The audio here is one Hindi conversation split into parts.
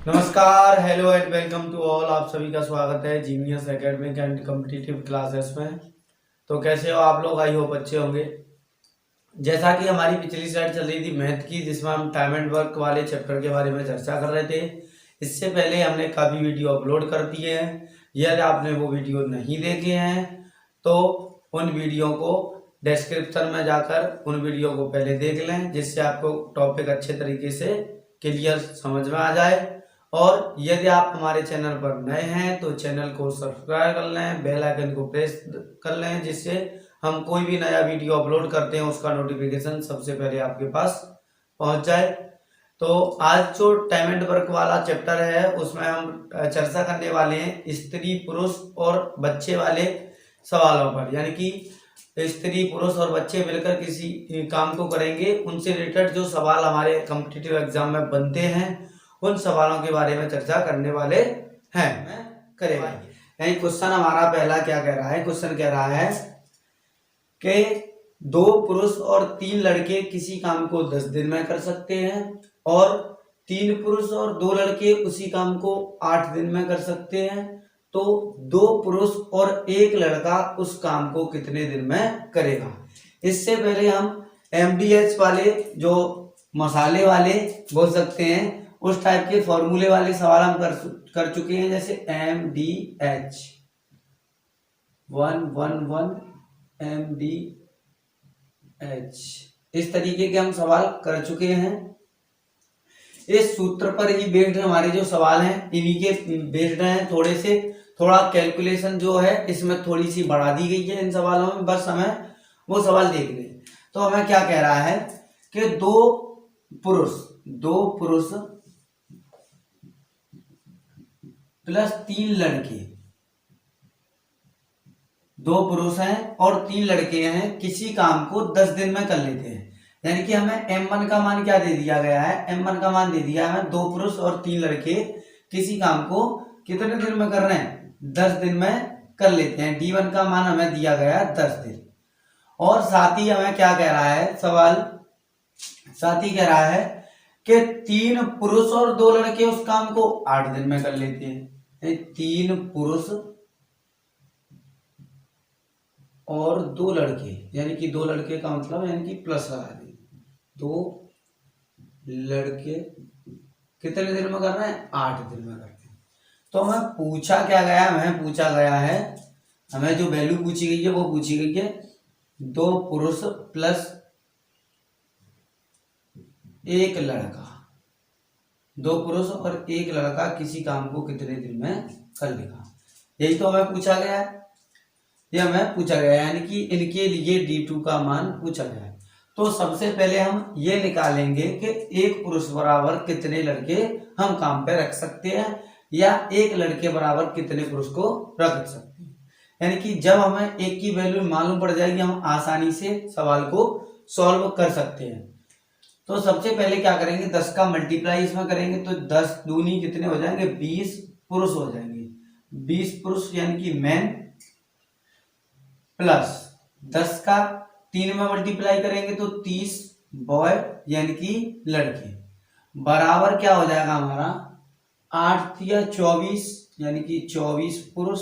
नमस्कार, hello and welcome to all. आप सभी का स्वागत है genius academic and competitive classes में। तो कैसे हो आप लोग? आई होप अच्छे होंगे। जैसा कि हमारी पिछली स्लाइड चल रही थी मैथ की, जिसमें हम टाइम एंड वर्क वाले चैप्टर के बारे में चर्चा कर रहे थे। इससे पहले हमने काफ़ी वीडियो अपलोड कर दिए हैं। यदि आपने वो वीडियो नहीं देखे हैं तो उन वीडियो को डिस्क्रिप्शन में जाकर उन वीडियो को पहले देख लें, जिससे आपको टॉपिक अच्छे तरीके से क्लियर समझ में आ जाए। और यदि आप हमारे चैनल पर नए हैं तो चैनल को सब्सक्राइब कर लें, बेल आइकन को प्रेस कर लें, जिससे हम कोई भी नया वीडियो अपलोड करते हैं उसका नोटिफिकेशन सबसे पहले आपके पास पहुंच जाए। तो आज जो टाइम एंड वर्क वाला चैप्टर है उसमें हम चर्चा करने वाले हैं स्त्री पुरुष और बच्चे वाले सवालों पर, यानी कि स्त्री पुरुष और बच्चे मिलकर किसी काम को करेंगे, उनसे रिलेटेड जो सवाल हमारे कॉम्पिटिटिव एग्जाम में बनते हैं उन सवालों के बारे में चर्चा करने वाले हैं। करेंगे यानी क्वेश्चन हमारा पहला क्या कह रहा है? क्वेश्चन कह रहा है कि 2 पुरुष और 3 लड़के किसी काम को 10 दिन में कर सकते हैं और 3 पुरुष और 2 लड़के उसी काम को 8 दिन में कर सकते हैं। तो 2 पुरुष और 1 लड़का उस काम को कितने दिन में करेगा? इससे पहले हम MDH वाले जो मसाले वाले बोल सकते हैं उस टाइप के फॉर्मूले वाले सवाल हम कर चुके हैं, जैसे MDH 111 MDH, इस तरीके के हम सवाल कर चुके हैं। इस सूत्र पर ही बेस्ड हमारे जो सवाल हैं इन्हीं के बेस्ड हैं। थोड़ा कैलकुलेशन जो है इसमें थोड़ी सी बढ़ा दी गई है इन सवालों में, बस हमें वो सवाल देख लें। तो हमें क्या कह रहा है कि 2 पुरुष प्लस 3 लड़के, 2 पुरुष हैं और 3 लड़के हैं, किसी काम को 10 दिन में कर लेते हैं। यानी कि हमें M1 का मान क्या दे दिया गया है? M1 का मान दे दिया है 2 पुरुष और 3 लड़के किसी काम को कितने दिन में कर रहे हैं? 10 दिन में कर लेते हैं। D1 का मान हमें दिया गया है 10 दिन। और साथ ही हमें क्या कह रहा है सवाल? साथ ही कह रहा है कि 3 पुरुष और 2 लड़के उस काम को 8 दिन में कर लेते हैं। 3 पुरुष और 2 लड़के, यानी कि 2 लड़के का मतलब यानी कि प्लस लगा दें, 2 लड़के कितने दिन में कर रहे हैं? 8 दिन में करते हैं। तो हमें पूछा क्या गया? हमें पूछा गया है, हमें जो वैल्यू पूछी गई है वो पूछी गई है 2 पुरुष प्लस 1 लड़का, 2 पुरुष और 1 लड़का किसी काम को कितने दिन में कर लेगा। यही तो हमें पूछा गया है, ये हमें पूछा गया है, यानी कि इनके लिए D2 का मान पूछा गया है। तो सबसे पहले हम ये निकालेंगे कि 1 पुरुष बराबर कितने लड़के हम काम पे रख सकते हैं या 1 लड़के बराबर कितने पुरुष को रख सकते हैं। यानी कि जब हमें 1 की वैल्यू मालूम पड़ जाएगी हम आसानी से सवाल को सॉल्व कर सकते हैं। तो सबसे पहले क्या करेंगे? 10 का मल्टीप्लाई इसमें करेंगे तो 10 दूनी कितने हो जाएंगे? 20 पुरुष हो जाएंगे। 20 पुरुष यानी कि मैन प्लस 10 का 3 में मल्टीप्लाई करेंगे तो 30 बॉय यानी कि लड़के, बराबर क्या हो जाएगा हमारा? 8 या 24 यानी कि 24 पुरुष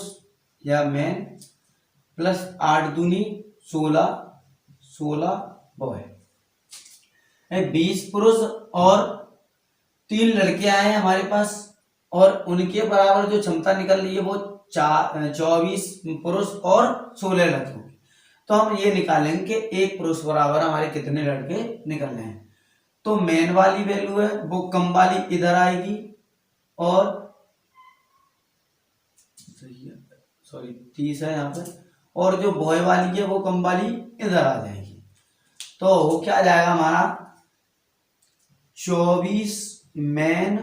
या मैन प्लस 8 दूनी 16 बॉय। 20 पुरुष और 3 लड़के आए हैं हमारे पास और उनके बराबर जो क्षमता निकल रही है वो 24 पुरुष और 16 लड़के। तो हम ये निकालेंगे कि 1 पुरुष बराबर हमारे कितने लड़के निकल रहे हैं। तो मेन वाली वैल्यू है वो कम वाली इधर आएगी और 30 है यहाँ पे, और जो बॉय वाली है वो कम वाली इधर आ जाएगी। तो वो क्या जाएगा हमारा? 24 मैन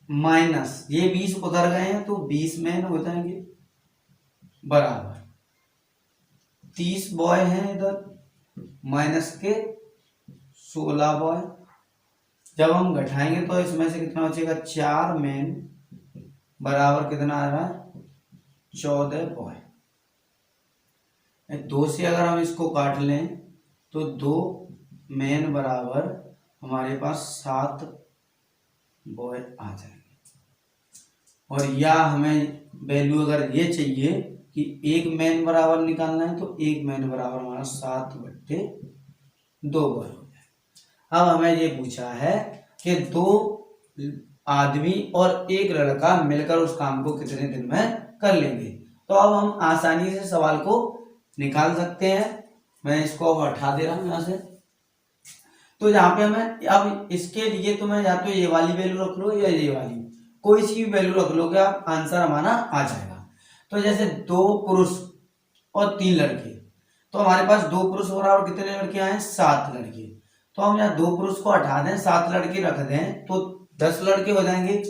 माइनस ये 20 उधर गए हैं तो 20 मैन हो जाएंगे बराबर 30 बॉय हैं इधर माइनस के 16 बॉय। जब हम घटाएंगे तो इसमें से कितना बचेगा? 4 मैन बराबर कितना आ रहा है? 14 बॉय। 2 से अगर हम इसको काट लें तो 2 मैन बराबर हमारे पास 7 बॉय आ जाएंगे। और या हमें वैल्यू अगर ये चाहिए कि एक मैन बराबर निकालना है तो एक मैन बराबर हमारा 7/2 बॉय हो जाए। अब हमें ये पूछा है कि 2 आदमी और एक लड़का मिलकर उस काम को कितने दिन में कर लेंगे। तो अब हम आसानी से सवाल को निकाल सकते हैं। मैं इसको अब हटा दे रहा हूं यहां से। तो यहाँ पे हमें अब इसके लिए तो मैं या तो ये वाली वैल्यू रख लो या ये वाली, कोई सी भी वैल्यू रख लोगे आप, आंसर हमारा आ जाएगा। तो जैसे 2 पुरुष और 3 लड़के, तो हमारे पास 2 पुरुष बराबर कितने लड़के आए? 7 लड़के। तो हम यहाँ 2 पुरुष को हटा दें, 7 लड़के रख दें तो 10 लड़के हो जाएंगे।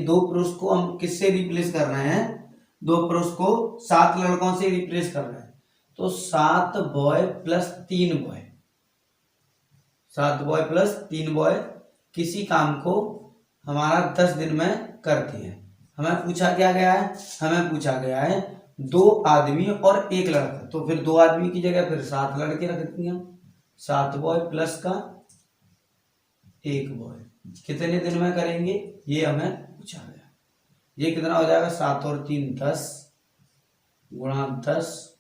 2 पुरुष को हम किससे रिप्लेस कर रहे हैं? 2 पुरुष को 7 लड़कों से रिप्लेस कर रहे हैं। तो 7 boy plus 3 boy, 7 boy plus 3 boy किसी काम को हमारा 10 दिन में करते हैं। हमें पूछा क्या गया है? हमें पूछा गया है 2 आदमी और एक लड़का। तो फिर 2 आदमी की जगह फिर 7 लड़के रख देंगे हम। 7 बॉय प्लस का 1 बॉय कितने दिन में करेंगे, ये हमें पूछा गया। ये कितना हो जाएगा? 7 और 3 10 गुणा 10,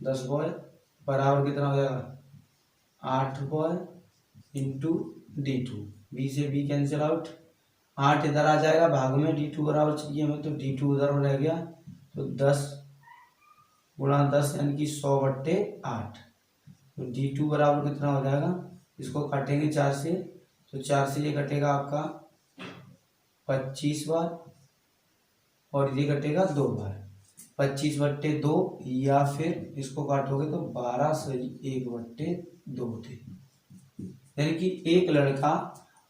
10 बॉय बराबर कितना हो जाएगा? 8 बॉय इंटू D2। बी से बी कैंसिल आउट, 8 इधर आ जाएगा भाग में, D2 बराबर चाहिए हमें तो D2 उधर रह गया। तो 10 गुणा 10 यानी कि 100/8। तो D2 बराबर कितना हो जाएगा? इसको काटेंगे 4 से, तो 4 से ये कटेगा आपका 25 बार और ये कटेगा 2 बार, 25/2, या फिर इसको काटोगे तो 12 सही 1/2 थे। यानी कि एक लड़का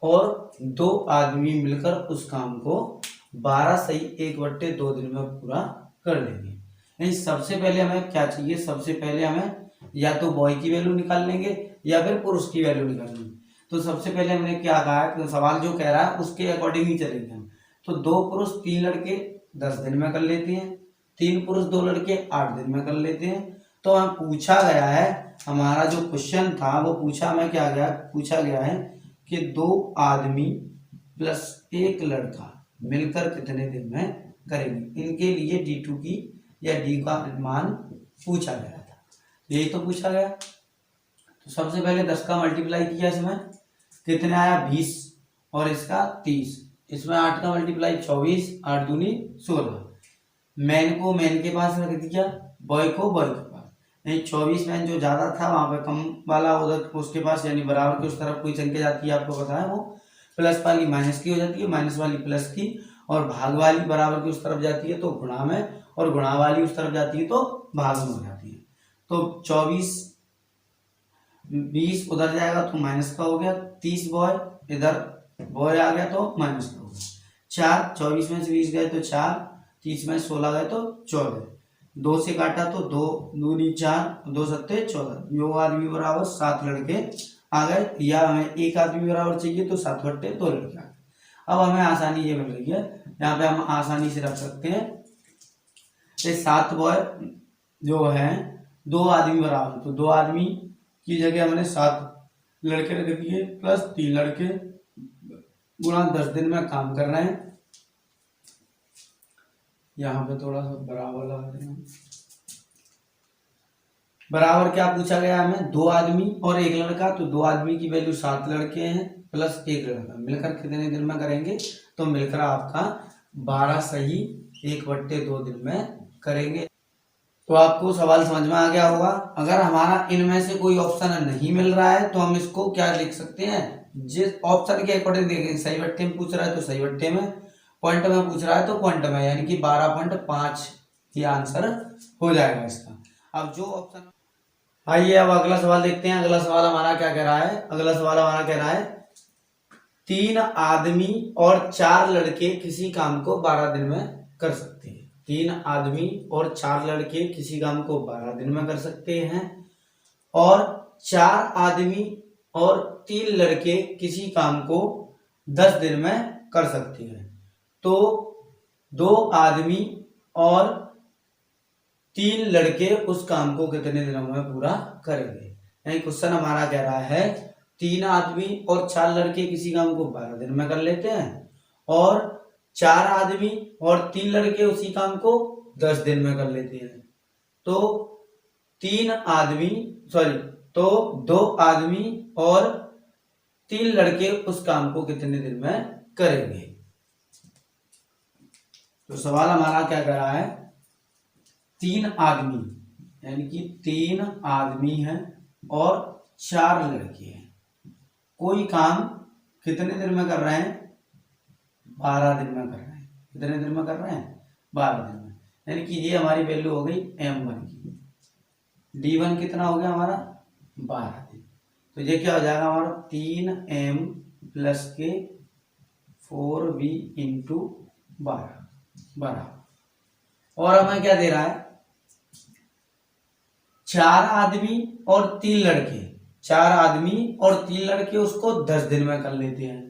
और 2 आदमी मिलकर उस काम को 12 सही 1/2 दिन में पूरा कर लेंगे। यानी सबसे पहले हमें क्या चाहिए? सबसे पहले हमें या तो बॉय की वैल्यू निकाल लेंगे या फिर पुरुष की वैल्यू निकाल लेंगे। तो सबसे पहले हमने क्या कहा है, तो सवाल जो कह रहा है उसके अकॉर्डिंग ही चलेंगे हम। तो 2 पुरुष 3 लड़के 10 दिन में कर लेते हैं, 3 पुरुष 2 लड़के 8 दिन में कर लेते हैं। तो हम पूछा गया है, हमारा जो क्वेश्चन था वो पूछा गया है कि 2 आदमी प्लस 1 लड़का मिलकर कितने दिन में करेंगे। इनके लिए D2 की या D का मान पूछा गया था, यही तो पूछा गया। तो सबसे पहले 10 का मल्टीप्लाई किया, इसमें कितने आया? 20 और इसका 30, इसमें 8 का मल्टीप्लाई 24, 8 दूनी 16। मैन को मैन के पास रख दिया, बॉय को बॉय के पास। नहीं, 24 मैन जो ज्यादा था वहां पे कम वाला उधर उसके पास, यानी बराबर के उस तरफ कोई संख्या जाती है, आपको पता है, वो प्लस वाली माइनस की हो जाती है, माइनस वाली प्लस की, और भाग वाली बराबर की उस तरफ जाती है तो गुणा में, और गुणा वाली उस तरफ जाती है तो भाग में हो जाती है। तो 24 20 उधर जाएगा तो माइनस का हो गया, 30 बॉय इधर बॉय आ गया तो माइनस का हो गया। 4, 24 में से 20 गए तो 4, 30 में 16 गए तो 14, 2 से काटा तो 2 दूनी 4, 2 सत्ते 14। यो आदमी बराबर 7 लड़के आ गए, या हमें एक आदमी बराबर चाहिए तो 7/2 लड़के आ गए। अब हमें आसानी ये मिल रही है, यहाँ पे हम आसानी से रख सकते हैं 7 बॉय जो है 2 आदमी बराबर, तो 2 आदमी की जगह हमने 7 लड़के रख दिए प्लस 3 लड़के गुणा 10 दिन में काम कर रहे हैं। यहाँ पे थोड़ा सा बराबर लगा दें। बराबर क्या पूछा गया हमें? 2 आदमी और 1 लड़का। तो 2 आदमी की वैल्यू 7 लड़के हैं प्लस 1 लड़का, मिलकर कितने दिन में करेंगे? तो मिलकर आपका 12 सही 1/2 दिन में करेंगे। तो आपको सवाल समझ में आ गया होगा। अगर हमारा इनमें से कोई ऑप्शन नहीं मिल रहा है तो हम इसको क्या लिख सकते हैं? जिस ऑप्शन के अकॉर्डिंग देखेंगे, सही बट्टे में पूछ रहा है तो सही बट्टे में, पॉइंट में पूछ रहा है तो पॉइंट में, यानी कि 12.5 ही आंसर हो जाएगा इसका। अब जो ऑप्शन, आइए अब अगला सवाल देखते हैं। अगला सवाल हमारा क्या कह रहा है? अगला सवाल हमारा कह रहा है 3 आदमी और 4 लड़के किसी काम को 12 दिन में कर सकते हैं। 3 आदमी और 4 लड़के किसी काम को 12 दिन में कर सकते हैं, और 4 आदमी और 3 लड़के किसी काम को 10 दिन में कर सकते हैं। तो 2 आदमी और 3 लड़के उस काम को कितने दिनों में पूरा करेंगे? यानी क्वेश्चन हमारा कह रहा है 3 आदमी और 4 लड़के किसी काम को 12 दिन में कर लेते हैं, और 4 आदमी और 3 लड़के उसी काम को 10 दिन में कर लेते हैं। तो 3 आदमी तो 2 आदमी और 3 लड़के उस काम को कितने दिन में करेंगे। तो सवाल हमारा क्या कर रहा है, 3 आदमी यानी कि 3 आदमी हैं और 4 लड़के हैं, कोई काम कितने दिन में कर रहे हैं, 12 दिन में कर रहे हैं। कितने दिन में कर रहे हैं, 12 दिन में। यानी कि ये हमारी वैल्यू हो गई M1 की। D1 कितना हो गया हमारा, 12 दिन। तो ये क्या हो जाएगा हमारा 3M प्लस के 4V इंटू 12 बराबर। और हमें क्या दे रहा है, 4 आदमी और 3 लड़के, 4 आदमी और 3 लड़के उसको 10 दिन में कर लेते हैं।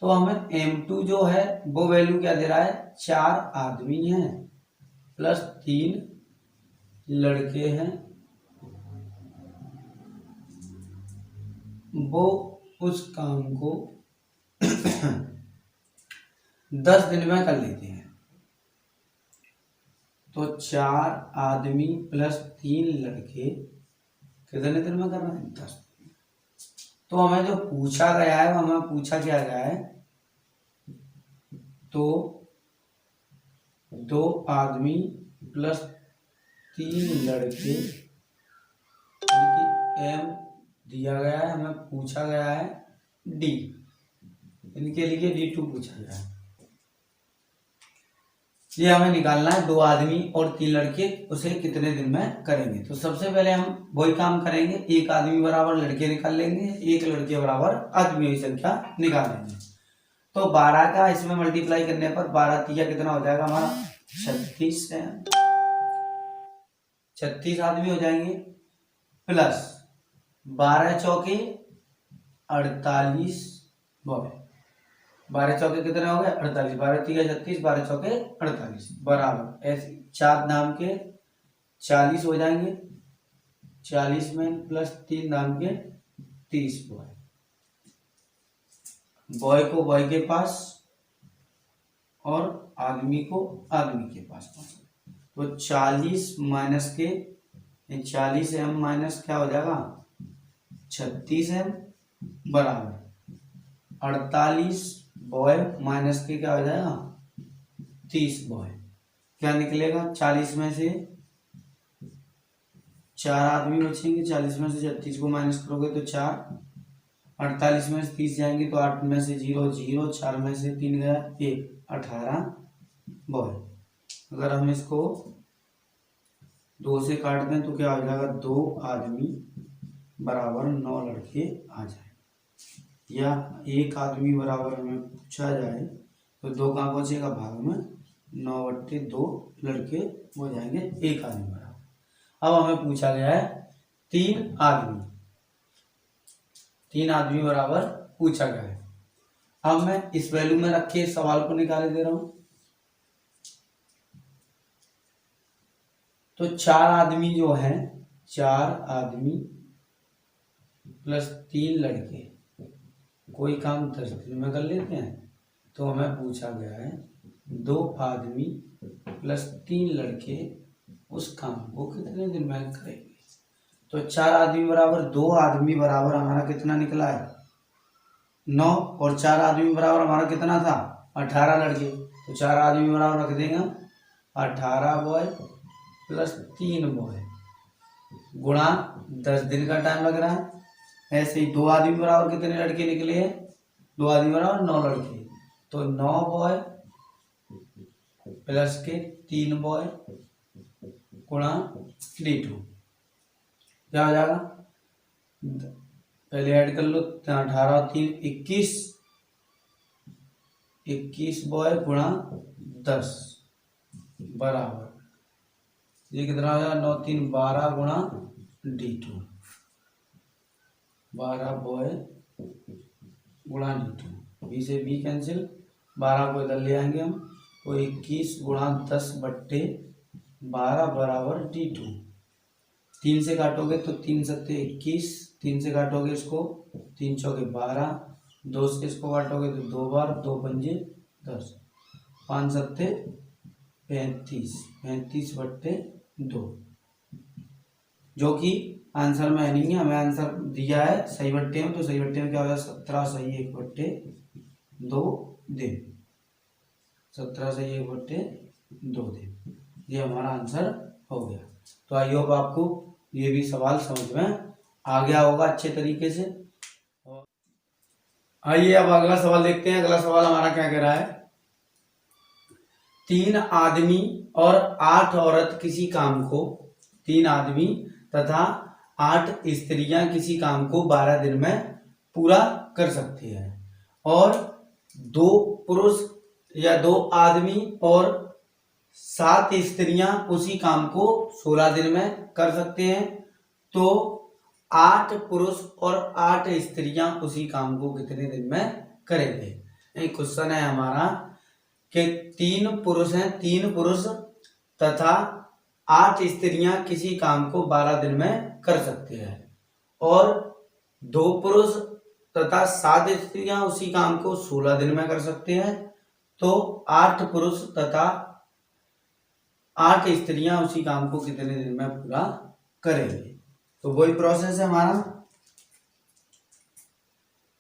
तो हमें M2 जो है वो वैल्यू क्या दे रहा है, 4 आदमी हैं प्लस 3 लड़के हैं, वो उस काम को 10 दिन में कर लेते हैं। तो 4 आदमी प्लस 3 लड़के कितने दिन में कर रहे हैं, 10 दिन। तो हमें जो पूछा गया है, हमें पूछा क्या गया है, तो 2 आदमी प्लस 3 लड़के M दिया गया है, हमें पूछा गया है D, इनके लिए D2 पूछा गया है। ये हमें निकालना है 2 आदमी और 3 लड़के उसे कितने दिन में करेंगे। तो सबसे पहले हम वही काम करेंगे, 1 आदमी बराबर लड़के निकाल लेंगे, 1 लड़के बराबर आदमियों की संख्या निकाल लेंगे। तो 12 का इसमें मल्टीप्लाई करने पर 12 तिया कितना हो जाएगा हमारा, 36 है, 36 आदमी हो जाएंगे प्लस 12 चौके 48 बॉय, 12 चौके कितने हो गए 48, 12 तिया 36, 12 चौके 48 बराबर ऐसे 4 नाम के 40 हो जाएंगे, 40 में प्लस 3 नाम के 30 बॉय, बॉय को बॉय के पास और आदमी को आदमी के पास। तो 40 माइनस के 40M माइनस क्या हो जाएगा 36M बराबर 48 बॉय माइनस के क्या हो जाएगा 30 बॉय। क्या निकलेगा, 40 में से 4 आदमी बचेंगे, 40 में से 36 को माइनस करोगे तो 4, 48 में से 30 जाएंगे तो 8 में से 0 0, 4 में से 3 गया 1, 18 बॉय। अगर हम इसको 2 से काट दें तो क्या हो जाएगा, 2 आदमी बराबर 9 लड़के आ जाए, या 1 आदमी बराबर हमें पूछा जाए तो 2 कहाँ पहुंचेगा भाग में, 9/2 लड़के हो जाएंगे 1 आदमी बराबर। अब हमें पूछा गया है 3 आदमी बराबर पूछा गया है। अब मैं इस वैल्यू में रख के सवाल को निकाले दे रहा हूं। तो 4 आदमी जो है, 4 आदमी प्लस 3 लड़के कोई काम 10 दिन में कर लेते हैं। तो हमें पूछा गया है 2 आदमी प्लस 3 लड़के उस काम को कितने दिन में करेंगे। तो 4 आदमी बराबर 2 आदमी बराबर हमारा कितना निकला है 9, और 4 आदमी बराबर हमारा कितना था 18 लड़के। तो 4 आदमी बराबर रख देंगे 18 बॉय प्लस 3 बॉय गुणा 10 दिन का टाइम लग रहा है। ऐसे ही 2 आदमी बराबर कितने लड़के निकले हैं, 2 आदमी बराबर 9 लड़के। तो 9 बॉय प्लस के 3 बॉय गुणा D2 क्या हो जाएगा, पहले ऐड कर लो 18 और 3 21 बॉय गुणा 10 बराबर ये कितना हो जाएगा 9 3 12 गुणा D2, 12 बॉय गुणा D2, बी से बी कैंसिल, 12 को इधर ले आएंगे हम तो 21 गुणा 10/12 बराबर D2। 3 से काटोगे तो 3 सत्ते 21, 3 से काटोगे इसको 3 चौके 12, 2 से इसको काटोगे तो 2 बार 2 पंजे 10, 5 सत्ते 35, 35/2, जो कि आंसर में नहीं है। हमें आंसर दिया है सही बट्टे में, तो सही बट्टे में क्या होगा, 17 सही 1/2 दिन, 17 सही 1/2 दिन, ये हमारा आंसर हो गया। तो आई होप आपको ये भी सवाल समझ में आ गया होगा अच्छे तरीके से। आइए अब अगला सवाल देखते हैं। अगला सवाल हमारा क्या कह रहा है, 3 आदमी और 8 औरत किसी काम को, 3 आदमी तथा 8 स्त्रियां किसी काम को 12 दिन में पूरा कर सकती हैं, और 2 पुरुष या 2 आदमी और 7 स्त्रियां उसी काम को 16 दिन में कर सकते हैं, तो 8 पुरुष और 8 स्त्रियां उसी काम को कितने दिन में करेंगे। एक क्वेश्चन है हमारा कि 3 पुरुष हैं, 3 पुरुष तथा 8 स्त्रियां किसी काम को 12 दिन में कर सकते हैं, और 2 पुरुष तथा 7 स्त्रियां उसी काम को 16 दिन में कर सकते हैं, तो 8 पुरुष तथा 8 स्त्रियां उसी काम को कितने दिन में पूरा करेंगे। तो वही प्रोसेस है हमारा।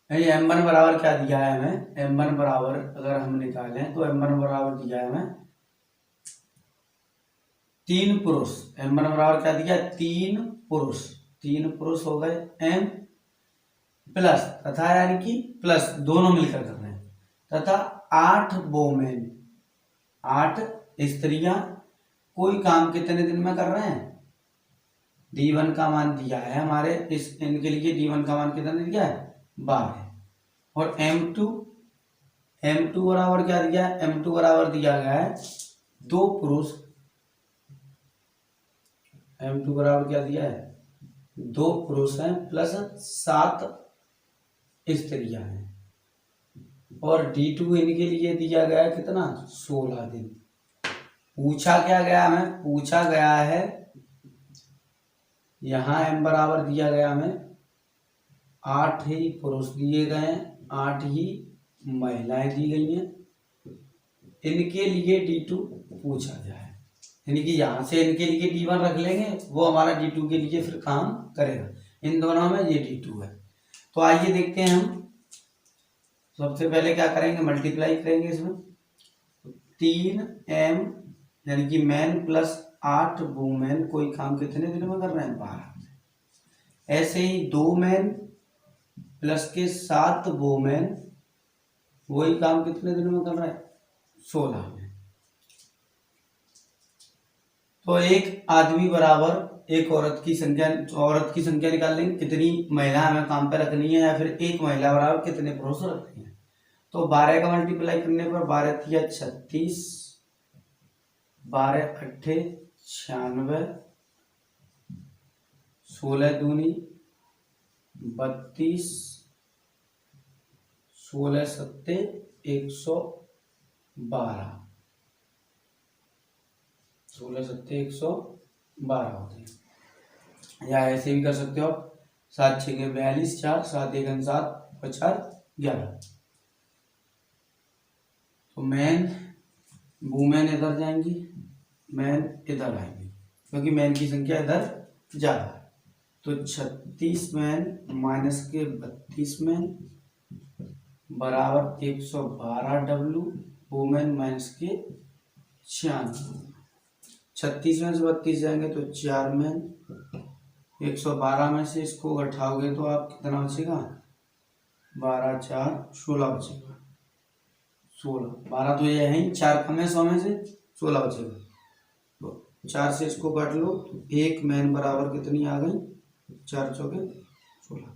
m1 बराबर क्या दिया है हमें, m1 बराबर अगर हम निकालें तो m1 बराबर दिया है हमें 3 पुरुष, m1 बराबर क्या दिया, 3 पुरुष, 3 पुरुष हो गए m प्लस तथा, यानी कि प्लस दोनों मिलकर कर रहे हैं, तथा 8 वोमेन, 8 स्त्रियां कोई काम कितने दिन में कर रहे हैं, d1 का मान दिया है हमारे इस इनके लिए, d1 का मान कितना दिया है 12, और m2 बराबर क्या दिया है, m2 बराबर दिया गया है 2 पुरुष, m2 बराबर क्या दिया है 2 पुरुष हैं प्लस 7 स्त्रियां हैं, और d2 इनके लिए दिया गया है कितना 16 दिन। पूछा क्या गया हमें, पूछा गया है यहाँ m बराबर दिया गया हमें 8 ही पुरुष दिए गए हैं, 8 ही महिलाएं दी गई हैं, इनके लिए d2 पूछा गया है, यानी कि यहाँ से इनके लिए d1 रख लेंगे, वो हमारा d2 के लिए फिर काम करेगा, इन दोनों में ये d2 है। तो आइए देखते हैं हम, सबसे पहले क्या करेंगे, मल्टीप्लाई करेंगे इसमें, 3m यानी कि मैन प्लस 8 वुमेन कोई काम कितने दिन में कर रहे हैं 12। ऐसे ही 2 मैन प्लस के 7 वुमेन वही काम कितने दिन में कर रहे हैं 16 में। तो एक आदमी बराबर एक औरत की संख्या निकाल लेंगे, कितनी महिला हमें काम पे रखनी है, या फिर एक महिला बराबर कितने पुरुष रखते हैं। तो 12 का मल्टीप्लाई करने पर 12 तिया 36, 12 अट्ठे 96, 16 दूनी 32, 16 सत्ते 112, 16 सत्ते 112 होते हैं, या ऐसे भी कर सकते हो 7 6 के 42, 4 7 1 7 4 11। तो मैन वुमेन इधर जाएंगी, मैन इधर आएंगे, क्योंकि मैन की संख्या इधर ज्यादा है। तो 36 मैन माइनस के 32 मैन बराबर 112 डब्लू, वुमेन माइनस के 96, 36 में से 32 जाएंगे तो 4 मैन, 112 में से इसको घटाओगे तो आप कितना बचेगा 12 4 16 बचेगा, 16 12 तो ये है 4 कम है 100 में से 16 बचेगा, तो 4 से इसको काट लो तो एक मैन बराबर कितनी आ गई 4 चौके 16,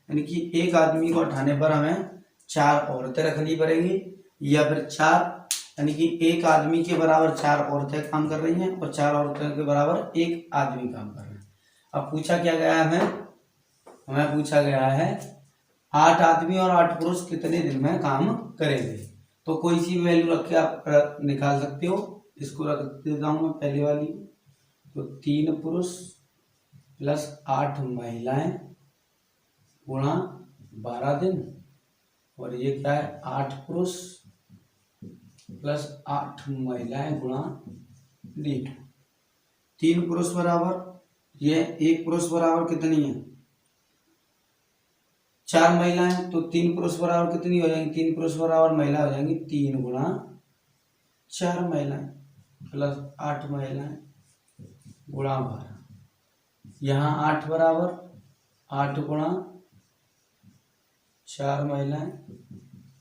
यानी कि एक आदमी को उठाने पर हमें 4 औरतें रखनी पड़ेंगी, या फिर 4 यानी कि एक आदमी के बराबर 4 औरतें काम कर रही हैं और 4 औरतों के बराबर एक आदमी काम कर रहे हैं। अब पूछा क्या गया है हमें पूछा गया है 8 आदमी और 8 पुरुष कितने दिन में काम करेंगे। तो कोई सी वैल्यू रख के आप निकाल सकते हो, इसको रख देता हूँ मैं पहले वाली, तो 3 पुरुष प्लस 8 महिलाएं गुणा 12 दिन, और ये क्या है 8 पुरुष प्लस 8 महिलाएं गुणा D2। 3 पुरुष बराबर, ये 1 पुरुष बराबर कितनी है 4 महिलाएं, तो 3 पुरुष बराबर कितनी हो जाएंगी, 3 पुरुष बराबर महिला हो जाएंगी 3 गुणा 4 महिलाएं प्लस 8 महिलाएं गुणा 12। यहाँ 8 बराबर 8 गुणा 4 महिलाएं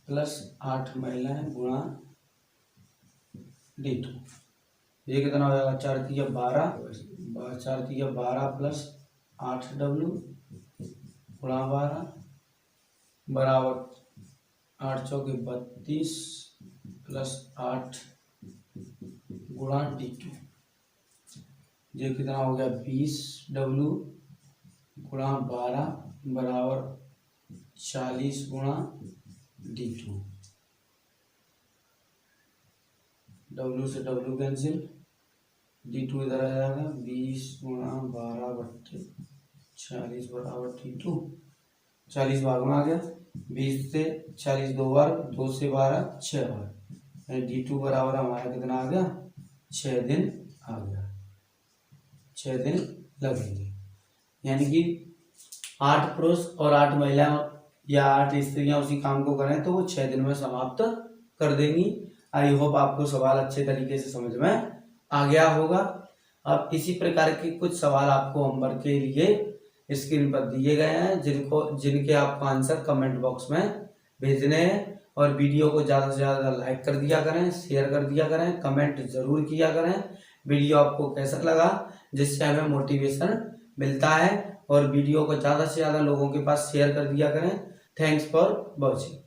प्लस 8 महिलाएं गुणा D2। ये कितना हो जाएगा 4 3 12, 4 3 12 प्लस 8W गुणा 12 बराबर 8 चौके 32 प्लस 8 गुणा D2। ये कितना हो गया 20W गुणा 12 बराबर 40 गुणा D2। W से W कैंसिल, D2 इधर आ जाएगा 20 गुणा 12 बट्टे 40 बराबर D2। 40 भाग में आ गया, 20 से 40 दो बार, 2 से 12 6 बार, D2 बराबर हमारा कितना आ गया 6 दिन आ गया। 6 दिन लगेंगे, यानी कि 8 पुरुष और 8 महिला या 8 स्त्रियां उसी काम को करें तो वो 6 दिन में समाप्त कर देंगी। आई होप आपको सवाल अच्छे तरीके से समझ में आ गया होगा। अब इसी प्रकार के कुछ सवाल आपको होमवर्क के लिए स्क्रीन पर दिए गए हैं, जिनके आपको आंसर कमेंट बॉक्स में भेजने हैं। और वीडियो को ज़्यादा से ज़्यादा लाइक कर दिया करें, शेयर कर दिया करें, कमेंट जरूर किया करें वीडियो आपको कैसा लगा, जिससे हमें मोटिवेशन मिलता है। और वीडियो को ज़्यादा से ज़्यादा लोगों के पास शेयर कर दिया करें। Thanks for watching.